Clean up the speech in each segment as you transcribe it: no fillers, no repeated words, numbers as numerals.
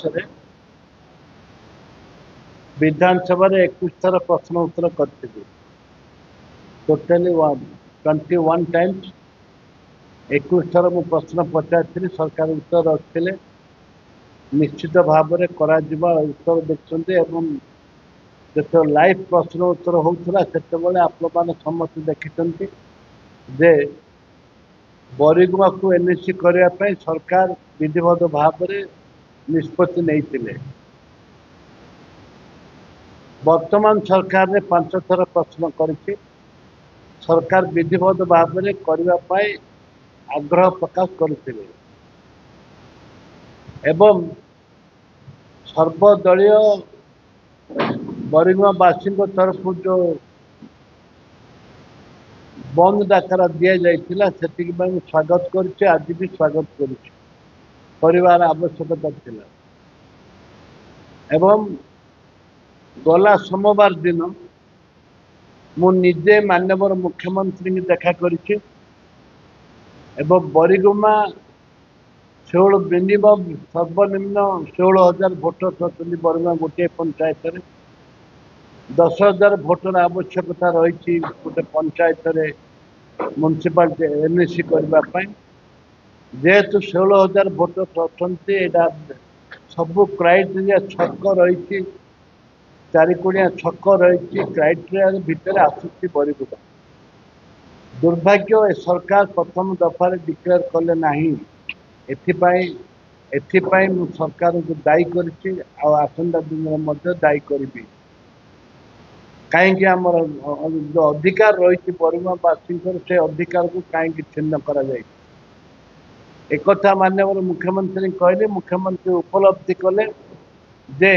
वर्ष विधानसभा 21 थर प्रश्न उत्तर करी टोटाली 21 टाइम्स 21 थर मु प्रश्न पचारि सरकार उत्तर रखिले निश्चित भाव में उत्तर देखते जो लाइव प्रश्न उत्तर होता से आप समस्त देखते जे बरिगुआ को एनएससी करने सरकार विधिवत भाव में निष्पत्ति नहीं वर्तमान सरकार ने 5 थर प्रश्न करी सरकार विधिवत भाव में करने आग्रह प्रकाश करते एवं सर्वदलीय बरिगुआवासी तरफ जो बंद डाकरा दि जाइए से स्वागत कर आज भी स्वागत कर आवश्यकता थिला एवं गला सोमवार दिन मु निजे माननीय मुख्यमंत्री की देखा करी बरिगुमा 16 मिनिमम सर्वनिम्न 16,000 भोटर अच्छा बरिगुमा गोटे पंचायत 10,000 भोटर आवश्यकता रही गोटे पंचायत म्युनिसिपालिटी एनएससी करने जेहेतु 16,000 भोटर अच्छा सब क्राइटेरिया छक रही चारिकोणिया छक रही क्राइटेरिया भितर आसूसी बरिगुमा दुर्भाग्य ए सरकार प्रथम दफार डिक्लेयर कले ना एथिपाई मु सरकार को दायी करी आसंता दिन में दायी करी कहीं आमर जो अधिकार रही बरिगुआवासी से अधिकार को कहीं छिन्न करा जाए एक माननीय मुख्यमंत्री कहले मुख्यमंत्री उपलब्धि कले जे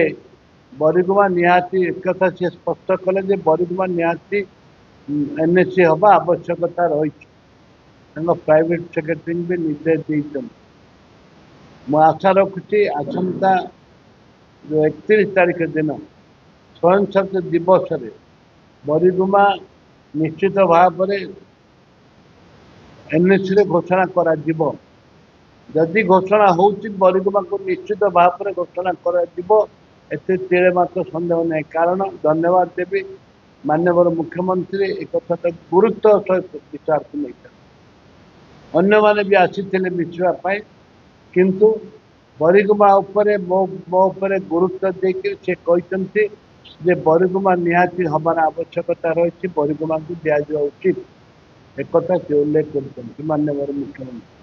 बरिगुमा निहाती एक सी स्पष्ट कले जे बरिगुमा निहाती एनएससी हवा आवश्यकता रही प्राइवेट सेक्रेटरी भी निर्देश देते मु आशा रखुची आसंता जो 31 तारीख दिन स्वयं शासित दिवस रे बरिगुमा निश्चित भाव में एनएससी घोषणा करा जिवो जदि घोषणा हो बरिगुमा को निश्चित भाव में घोषणा कर मात्र सन्देह नहीं कारण धन्यवाद देवी माननीय मुख्यमंत्री एक गुरुत्व सहित विचार को नहीं अन्य माने भी आसी मिसापी किंतु बरिगुमा मो गुरुत्व देकर से कहते जे बरिगुमा निहाती हमार आवश्यकता रही बरिगुमा को दिया उचित एक से उल्लेख कर माननीय मुख्यमंत्री।